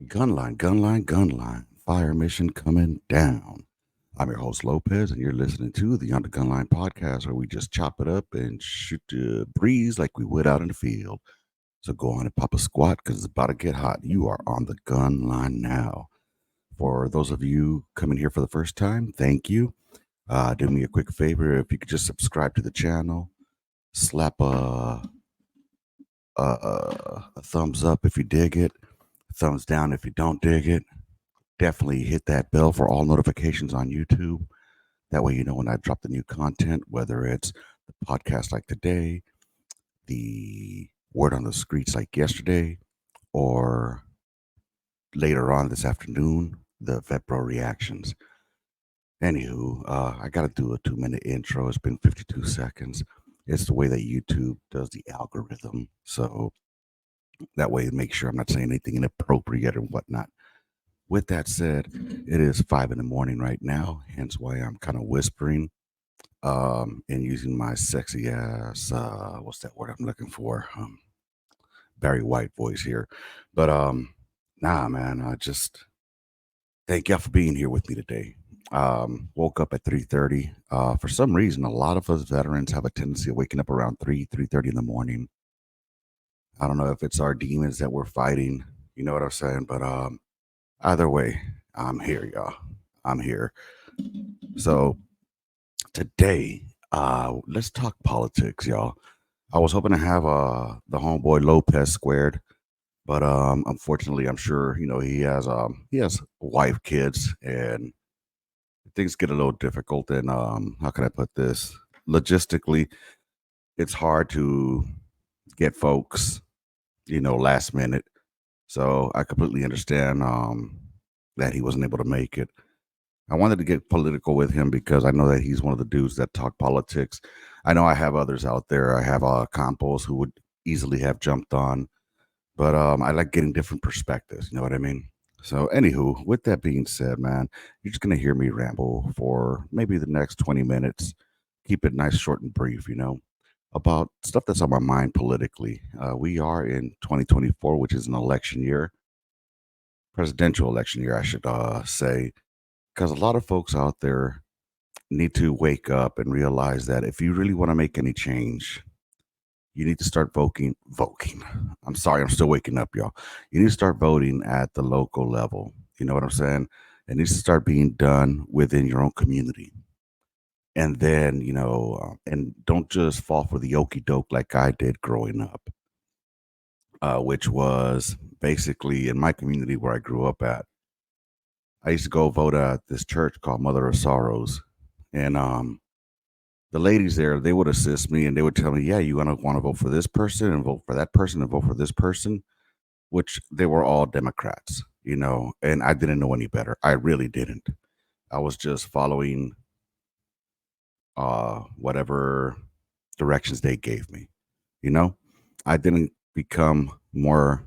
Gunline. Fire mission coming down. I'm your host Lopez, and you're listening to the Under Gunline podcast, where we just chop it up and shoot the breeze like we would out in the field. So go on and pop a squat because it's about to get hot. You are on the gun line now. For those of you coming here for the first time, thank you. Do me a quick favor if you could just subscribe to the channel, slap a thumbs up if you dig it, thumbs down if you don't dig it. Definitely hit that bell for all notifications on YouTube. That way, you know when I drop the new content, whether it's the podcast like today, the word on the streets like yesterday, or later on this afternoon, the Vepro reactions. Anywho, I got to do a 2 minute intro. It's been 52 seconds. It's the way that YouTube does the algorithm. So that way, make sure I'm not saying anything inappropriate or whatnot. With that said, it is 5 in the morning right now, hence why I'm kind of whispering and using my sexy ass, what's that word I'm looking for? Barry White voice here. But nah, man, I just thank y'all for being here with me today. Woke up at 3:30. For some reason, a lot of us veterans have a tendency of waking up around 3:30 in the morning. I don't know if it's our demons that we're fighting. You know what I'm saying? But either way, I'm here, y'all. I'm here. So today, let's talk politics, y'all. I was hoping to have the homeboy Lopez squared, but unfortunately, I'm sure he has wife, kids, and things get a little difficult. And how can I put this? Logistically, it's hard to get folks, last minute. So I completely understand that he wasn't able to make it. I wanted to get political with him because I know that he's one of the dudes that talk politics. I know I have others out there. I have compos who would easily have jumped on, but I like getting different perspectives. You know what I mean? So, anywho, with that being said, man, you're just gonna hear me ramble for maybe the next 20 minutes. Keep it nice, short, and brief. About stuff that's on my mind politically. We are in 2024, which is an election year, presidential election year, I should say, because a lot of folks out there need to wake up and realize that if you really want to make any change, you need to start voting. I'm sorry, I'm still waking up, y'all. You need to start voting at the local level. You know what I'm saying? It needs to start being done within your own community. And then, and don't just fall for the okey doke like I did growing up, which was basically in my community where I grew up at. I used to go vote at this church called Mother of Sorrows. And the ladies there, they would assist me and they would tell me, yeah, you want to vote for this person and vote for that person and vote for this person, which they were all Democrats, and I didn't know any better. I really didn't. I was just following whatever directions they gave me, you know? I didn't become more,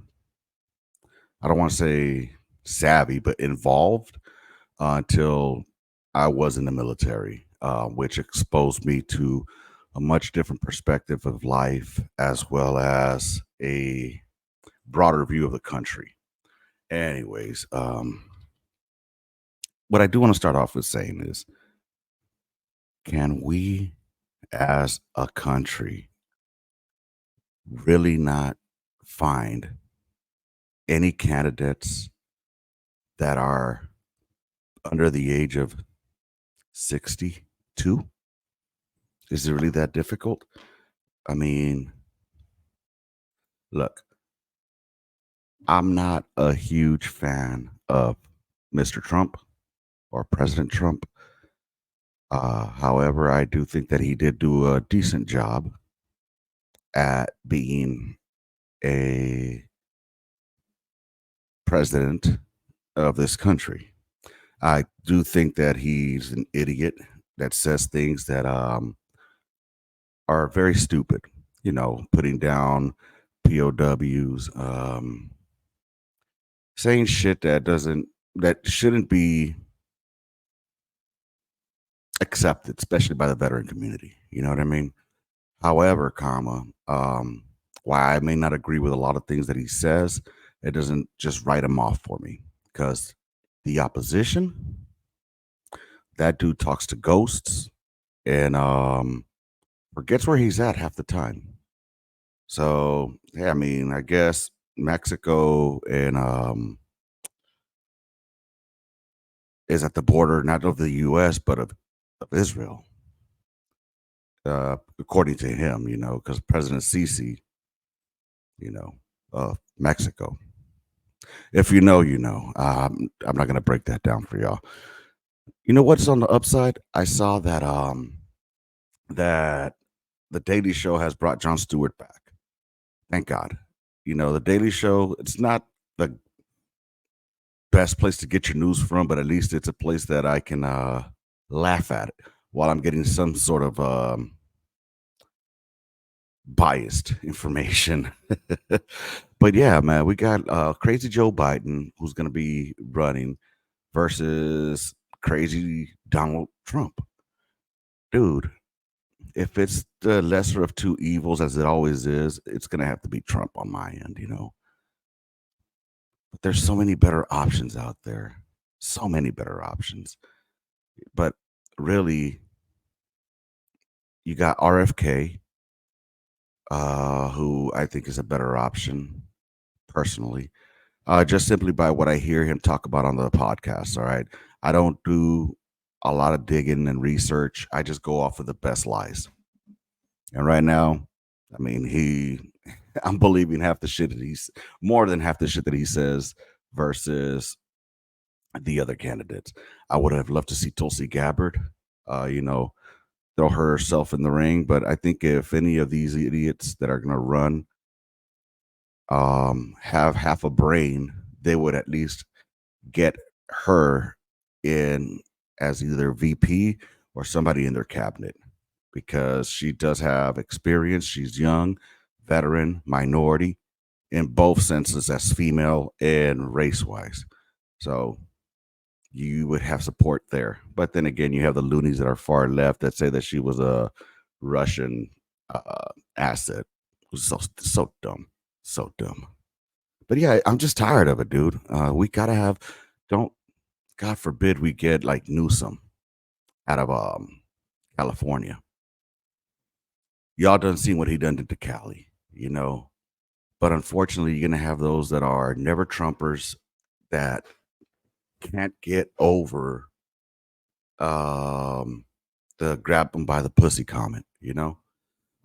I don't want to say savvy, but involved until I was in the military, which exposed me to a much different perspective of life as well as a broader view of the country. Anyways, what I do want to start off with saying is, can we as a country really not find any candidates that are under the age of 62? Is it really that difficult? I mean, look, I'm not a huge fan of Mr. Trump or President Trump. However, I do think that he did do a decent job at being a president of this country. I do think that he's an idiot that says things that are very stupid. Putting down POWs, saying shit that shouldn't be accepted, especially by the veteran community. You know what I mean? However, why I may not agree with a lot of things that he says It doesn't just write him off for me because the opposition, that dude talks to ghosts and forgets where he's at half the time. So yeah, I mean, I guess Mexico and is at the border not of the U.S. but of Israel, according to him. Because President Sisi, of Mexico. If you know, you know. I'm not gonna break that down for y'all. You know what's on the upside? I saw that the Daily Show has brought Jon Stewart back. Thank God. The Daily Show, it's not the best place to get your news from, but at least it's a place that I can laugh at it while I'm getting some sort of biased information. But yeah, man, we got crazy Joe Biden who's going to be running versus crazy Donald Trump. Dude, if it's the lesser of two evils, as it always is, it's going to have to be Trump on my end. But there's so many better options out there. So many better options. But really, you got RFK, who I think is a better option personally, just simply by what I hear him talk about on the podcast. All right. I don't do a lot of digging and research. I just go off of the best lies. And right now, I mean, I'm believing half the shit that more than half the shit that he says versus the other candidates. I would have loved to see Tulsi Gabbard, you know, throw herself in the ring. But I think if any of these idiots that are going to run have half a brain, they would at least get her in as either VP or somebody in their cabinet because she does have experience. She's young, veteran, minority in both senses as female and race wise. So you would have support there. But then again, you have the loonies that are far left that say that she was a Russian asset. It was so dumb, so dumb. But yeah, I'm just tired of it, dude. We gotta have. Don't God forbid we get like Newsom out of California. Y'all done seen what he done to Cali. But unfortunately, you're gonna have those that are never Trumpers that can't get over um the grab them by the pussy comment,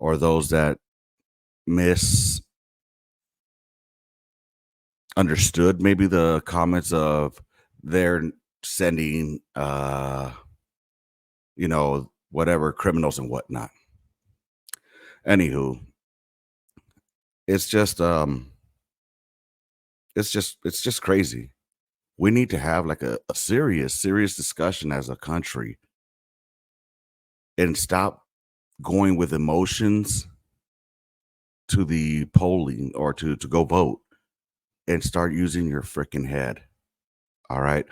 or those that misunderstood maybe the comments of they're sending whatever criminals and whatnot. Anywho, it's just it's just crazy. We need to have like a serious discussion as a country and stop going with emotions to the polling or to go vote and start using your freaking head. All right.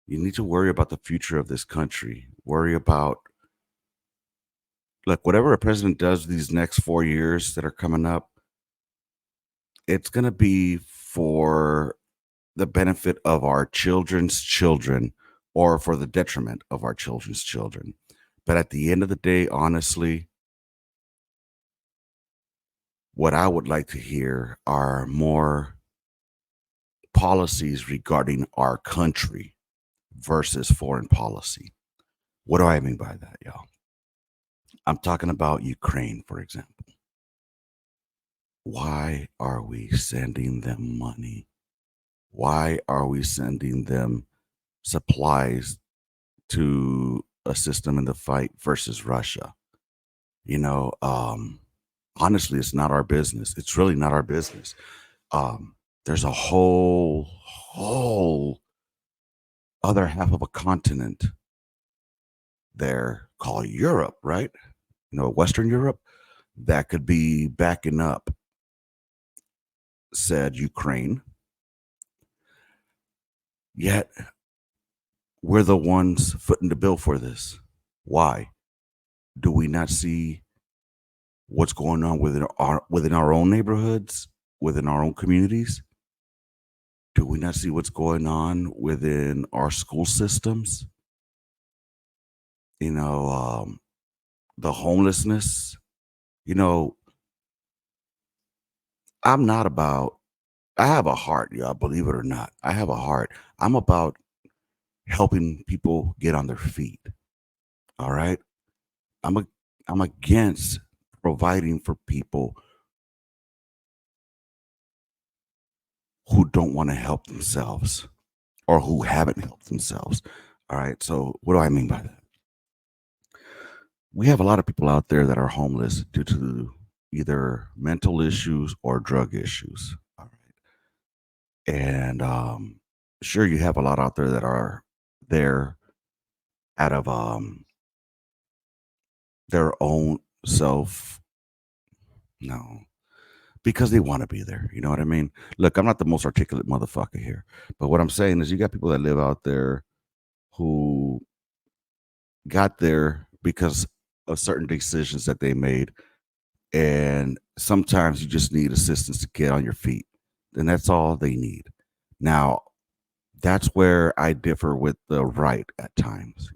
You need to worry about the future of this country. Worry about, look, whatever a president does these next 4 years that are coming up, it's going to be for the benefit of our children's children or for the detriment of our children's children. But at the end of the day, honestly, what I would like to hear are more policies regarding our country versus foreign policy. What do I mean by that, y'all? I'm talking about Ukraine, for example. Why are we sending them money? Why are we sending them supplies to assist them in the fight versus Russia? Honestly, it's not our business. It's really not our business. There's a whole other half of a continent there called Europe, right? Western Europe that could be backing up said Ukraine. Yet we're the ones footing the bill for this. Why? Do we not see what's going on within our own neighborhoods, within our own communities? Do we not see what's going on within our school systems? You know, the homelessness. You know, I'm not about, I have a heart, y'all, believe it or not. I have a heart. I'm about helping people get on their feet. All right. I'm a, I'm against providing for people who don't want to help themselves or who haven't helped themselves. All right. So what do I mean by that? We have a lot of people out there that are homeless due to either mental issues or drug issues. All right. And sure, you have a lot out there that are there out of their own self. No, because they want to be there. You know what I mean? Look, I'm not the most articulate motherfucker here, but what I'm saying is you got people that live out there who got there because of certain decisions that they made. And sometimes you just need assistance to get on your feet. And that's all they need. Now, that's where I differ with the right at times,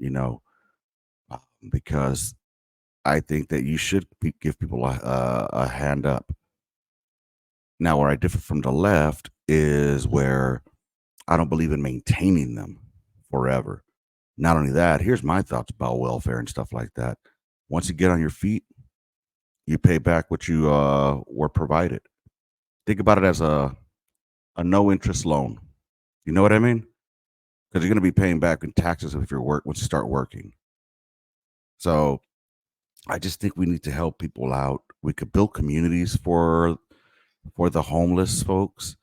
because I think that you should give people a hand up. Now, where I differ from the left is where I don't believe in maintaining them forever. Not only that, here's my thoughts about welfare and stuff like that. Once you get on your feet, you pay back what you were provided. Think about it as a no interest loan. You know what I mean? Because you're going to be paying back in taxes if you're work once you start working. So I just think we need to help people out. We could build communities for the homeless folks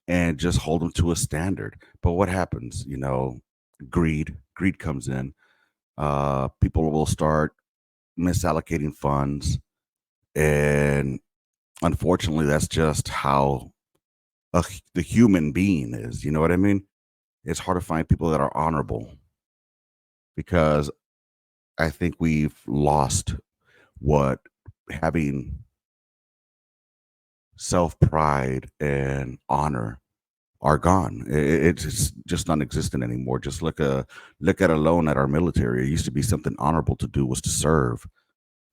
and just hold them to a standard. But what happens? Greed comes in. People will start misallocating funds, and unfortunately, that's just how the human being is. You know what I mean? It's hard to find people that are honorable because I think we've lost what having self pride and honor are gone. It's just non-existent anymore. Just look at alone at our military. It used to be something honorable to do was to serve,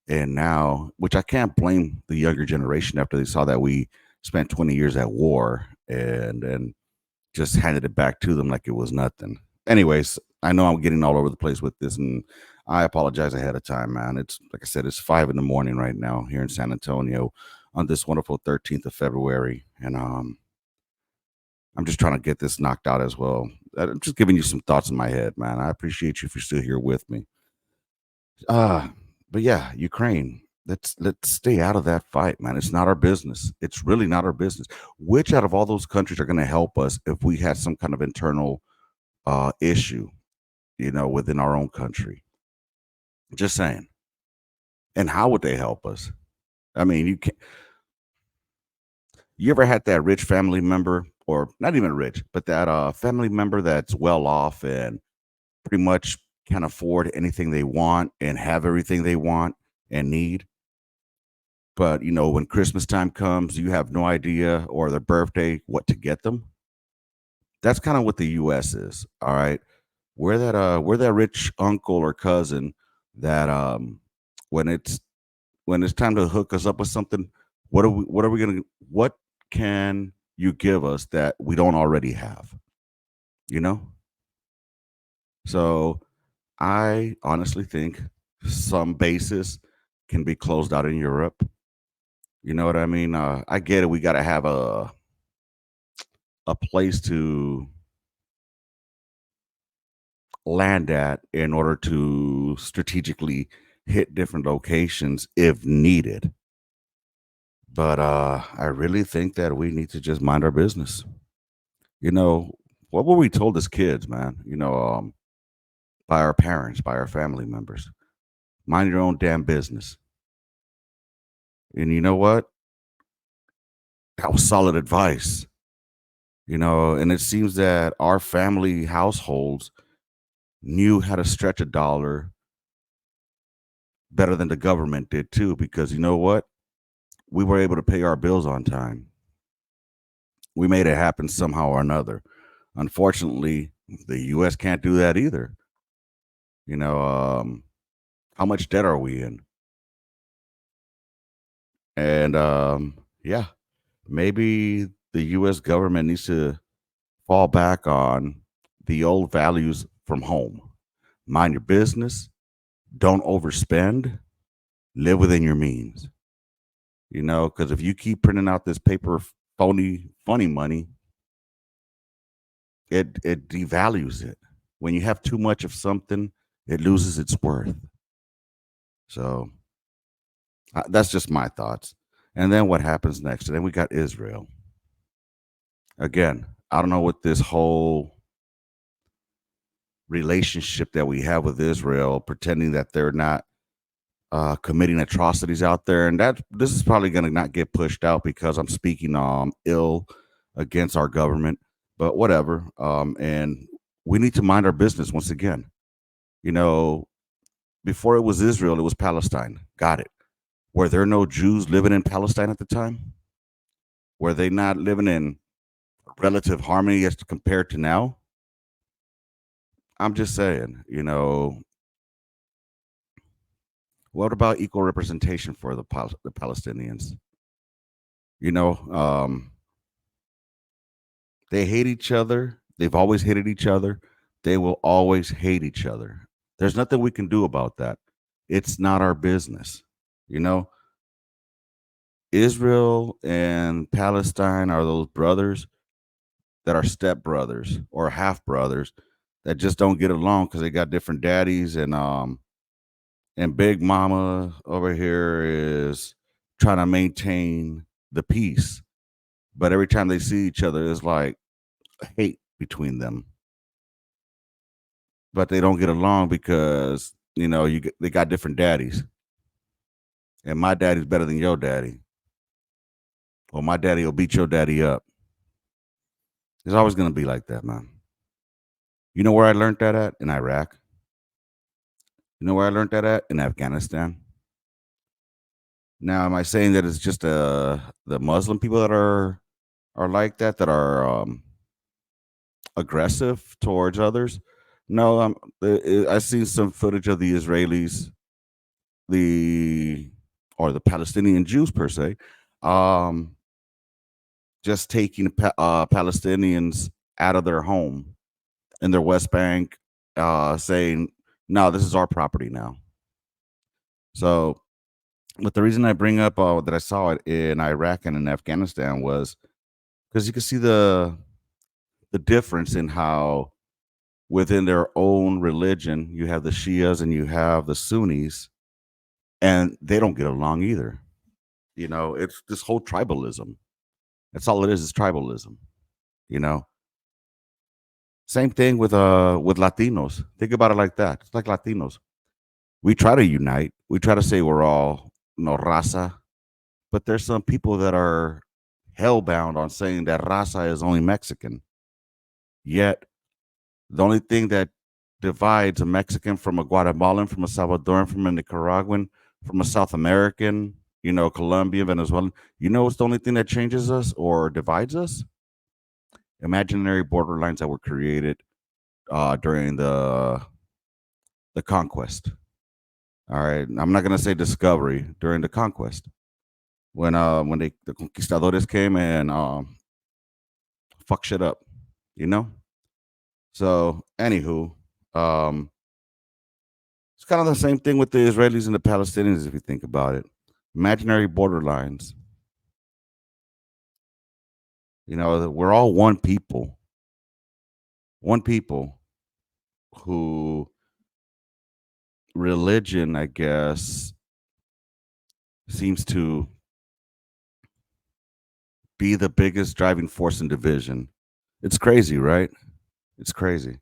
and now, which I can't blame the younger generation after they saw that we spent 20 years at war and just handed it back to them like it was nothing. Anyways, I know I'm getting all over the place with this, and I apologize ahead of time, man. It's like I said, it's 5 in the morning right now here in San Antonio on this wonderful 13th of February, and I'm just trying to get this knocked out as well. I'm just giving you some thoughts in my head, man. I appreciate you if you're still here with me. Uh, but yeah, Ukraine. Let's stay out of that fight, man. It's not our business. It's really not our business. Which out of all those countries are going to help us if we had some kind of internal issue, within our own country? Just saying. And how would they help us? I mean, you ever had that rich family member, or not even rich, but that family member that's well off and pretty much can afford anything they want and have everything they want and need? But when Christmas time comes, you have no idea, or their birthday, what to get them. That's kind of what the US is. All right. We're that rich uncle or cousin that when it's when it's time to hook us up with something, what can you give us that we don't already have? You know? So I honestly think some bases can be closed out in Europe. You know what I mean? I get it. We got to have a place to land at in order to strategically hit different locations if needed. But I really think that we need to just mind our business. You know, what were we told as kids, man? By our parents, by our family members. Mind your own damn business. And you know what? That was solid advice. And it seems that our family households knew how to stretch a dollar better than the government did too, because you know what? We were able to pay our bills on time. We made it happen somehow or another. Unfortunately, the US can't do that either. You know, how much debt are we in? And yeah, maybe the US government needs to fall back on the old values from home. Mind your business, don't overspend, live within your means. Because if you keep printing out this paper phony funny money, it devalues it. When you have too much of something, it loses its worth. So that's just my thoughts. And then what happens next? And then we got Israel. Again, I don't know what this whole relationship that we have with Israel, pretending that they're not committing atrocities out there, and that this is probably going to not get pushed out because I'm speaking ill against our government. But whatever. And we need to mind our business once again. You know, before it was Israel, it was Palestine. Got it. Were there no Jews living in Palestine at the time? Were they not living in relative harmony as compared to now? I'm just saying, what about equal representation for the Palestinians? You know, they hate each other. They've always hated each other. They will always hate each other. There's nothing we can do about that. It's not our business. You know, Israel and Palestine are those brothers that are step brothers or half brothers that just don't get along because they got different daddies, and Big Mama over here is trying to maintain the peace. But every time they see each other, it's like hate between them. But they don't get along because they got different daddies, and my daddy's better than your daddy, or my daddy will beat your daddy up. It's always gonna be like that, man. You know where I learned that at? In Iraq. You know where I learned that at? In Afghanistan. Now, am I saying that it's just the Muslim people that are like that, that are aggressive towards others? No, I seen some footage of the Israelis, the or the Palestinian Jews per se, um, just taking Palestinians out of their home in their West Bank, saying, "No, this is our property now." So, but the reason I bring up that I saw it in Iraq and in Afghanistan was because you can see the difference in how within their own religion you have the Shias and you have the Sunnis, and they don't get along either. It's this whole tribalism. That's all it is tribalism. You know, same thing with Latinos. Think about it like that. It's like Latinos. We try to unite. We try to say we're all raza, but there's some people that are hellbound on saying that raza is only Mexican. Yet the only thing that divides a Mexican from a Guatemalan, from a Salvadoran, from a Nicaraguan, from a South American, Colombian, Venezuelan, what's the only thing that changes us or divides us? Imaginary borderlines that were created during the conquest. All right, I'm not gonna say discovery, during the conquest, when the conquistadores came and fuck shit up, you know. So anywho, um, it's kind of the same thing with the Israelis and the Palestinians if you think about it. Imaginary borderlines. We're all one people who religion, I guess, seems to be the biggest driving force in division. It's crazy, right? It's crazy.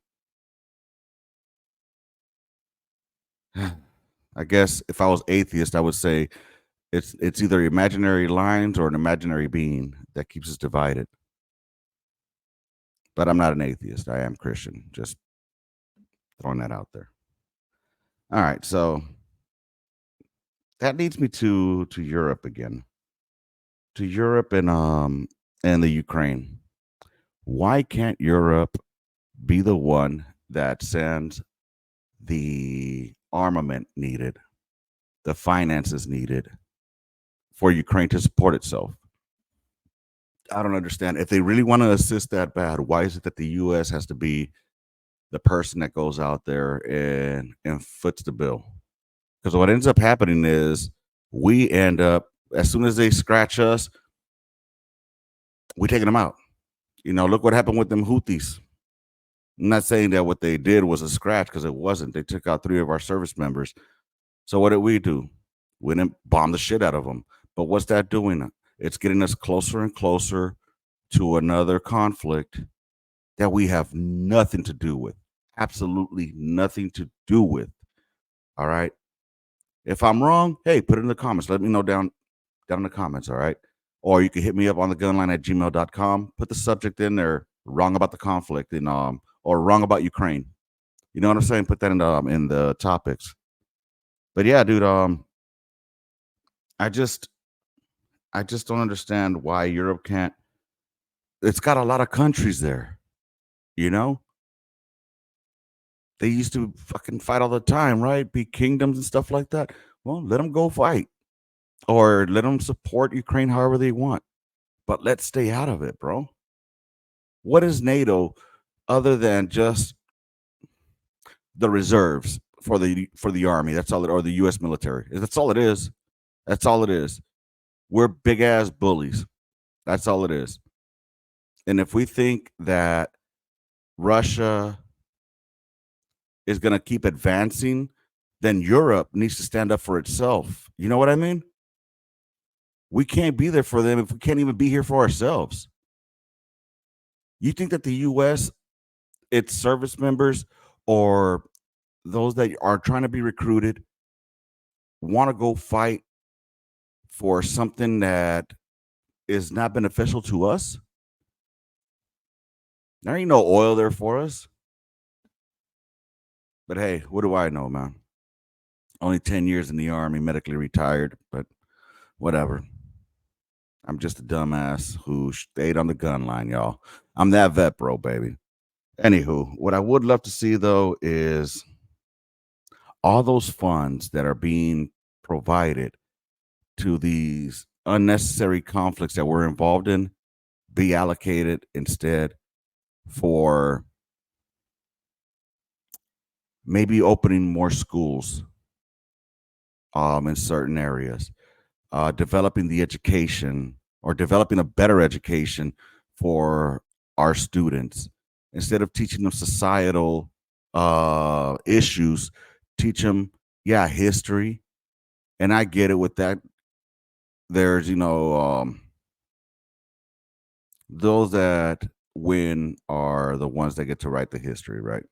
I guess if I was atheist, I would say it's either imaginary lines or an imaginary being that keeps us divided. But I'm not an atheist. I am Christian. Just throwing that out there. All right, so that leads me to Europe again. To Europe and the Ukraine. Why can't Europe be the one that sends the armament needed, the finances needed for Ukraine to support itself? I don't understand. If they really want to assist that bad, why is it that the US has to be the person that goes out there and foots the bill? Because what ends up happening is we end up, as soon as they scratch us, we taking them out. Look what happened with them Houthis. I'm not saying that what they did was a scratch, because it wasn't. They took out 3 of our service members. So what did we do? We didn't bomb the shit out of them. But what's that doing? It's getting us closer and closer to another conflict that we have nothing to do with. Absolutely nothing to do with. All right. If I'm wrong, hey, put it in the comments. Let me know down in the comments. All right. Or you can hit me up on the gunline at gmail.com. Put the subject in there, wrong about the conflict, and or wrong about Ukraine. You know what I'm saying? Put that in the topics. But yeah, dude, I just I just don't understand why Europe can't. It's got a lot of countries there, you know? They used to fucking fight all the time, right? Be kingdoms and stuff like that. Well, let them go fight, or let them support Ukraine however they want. But let's stay out of it, bro. What is NATO other than just the reserves for the army? That's all it, or the US military. That's all it is. That's all it is. We're big ass bullies. That's all it is. And if we think that Russia is going to keep advancing, then Europe needs to stand up for itself. You know what I mean? We can't be there for them if we can't even be here for ourselves. You think that the US, its service members, or those that are trying to be recruited, want to go fight for something that is not beneficial to us? There ain't no oil there for us. But hey, what do I know, man? Only 10 years in the army, medically retired, but whatever. I'm just a dumbass who stayed on the gun line, y'all. I'm that vet, bro, baby. Anywho, what I would love to see, though, is all those funds that are being provided to these unnecessary conflicts that we're involved in be allocated instead for maybe opening more schools in certain areas, developing the education, or developing a better education for our students. Instead of teaching them societal issues, teach them, yeah, history. And I get it with that. There's, those that win are the ones that get to write the history, right?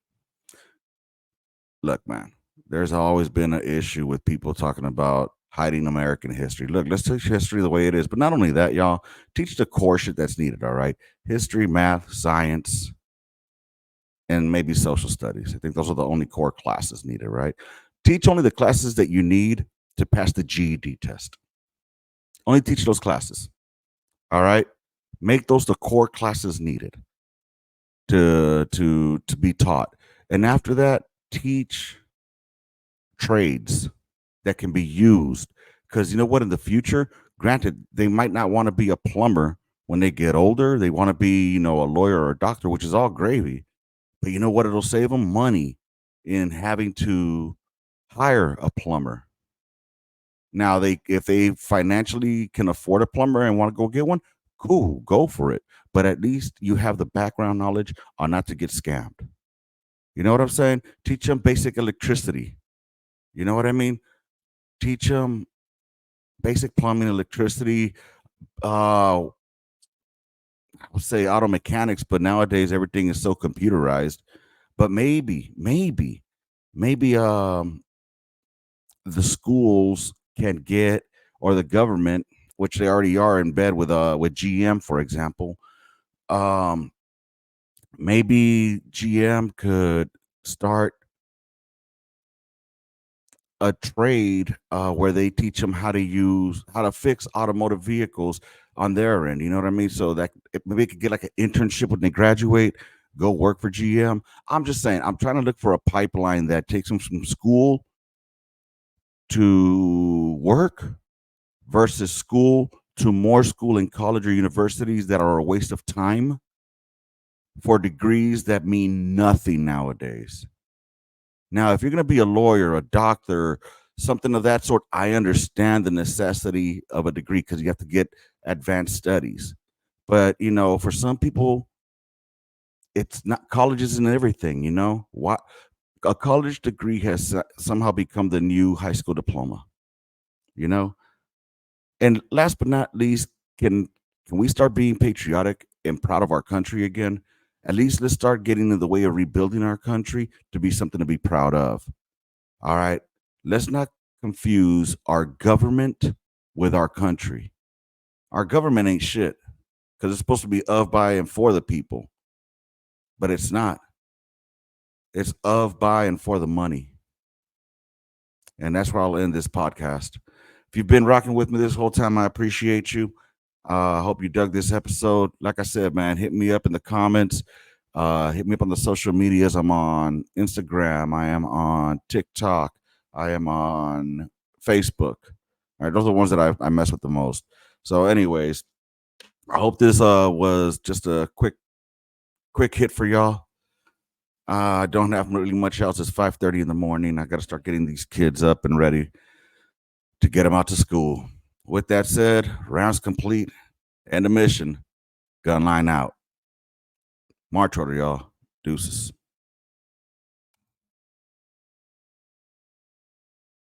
Look, man, there's always been an issue with people talking about hiding American history. Look, let's teach history the way it is. But not only that, y'all, teach the core shit that's needed, all right? History, math, science, and maybe social studies. I think those are the only core classes needed, right? Teach only the classes that you need to pass the GED test. Only teach those classes, all right? Make those the core classes needed to be taught. And after that, teach trades that can be used. Because you know what, in the future, granted, they might not want to be a plumber when they get older. They want to be, a lawyer or a doctor, which is all gravy. But you know what? It'll save them money in having to hire a plumber. Now, if they financially can afford a plumber and want to go get one, cool, go for it. But at least you have the background knowledge on not to get scammed. You know what I'm saying? Teach them basic electricity. You know what I mean? Teach them basic plumbing, electricity. I would say auto mechanics, but nowadays everything is so computerized. But maybe the schools can get, or the government, which they already are in bed with GM, for example. Um, Maybe GM could start a trade where they teach them how to fix automotive vehicles on their end. You know what I mean? So that maybe they could get like an internship when they graduate, go work for GM. I'm just saying, I'm trying to look for a pipeline that takes them from school to work versus school to more school and college or universities that are a waste of time for degrees that mean nothing nowadays. Now, if you're going to be a lawyer, a doctor, something of that sort, I understand the necessity of a degree because you have to get advanced studies. But, for some people, it's not college isn't everything, What a college degree has somehow become the new high school diploma, you know? And last but not least, can we start being patriotic and proud of our country again? At least let's start getting in the way of rebuilding our country to be something to be proud of. All right. Let's not confuse our government with our country. Our government ain't shit because it's supposed to be of, by, and for the people, but it's not. It's of, by, and for the money. And that's where I'll end this podcast. If you've been rocking with me this whole time, I appreciate you. I hope you dug this episode. Like I said, man, hit me up in the comments. Hit me up on the social medias. I'm on Instagram. I am on TikTok. I am on Facebook. All right, those are the ones that I mess with the most. So, anyways, I hope this was just a quick hit for y'all. I don't have really much else. It's 5:30 in the morning. I got to start getting these kids up and ready to get them out to school. With that said, rounds complete. End of mission. Gunline out. March order, y'all. Deuces.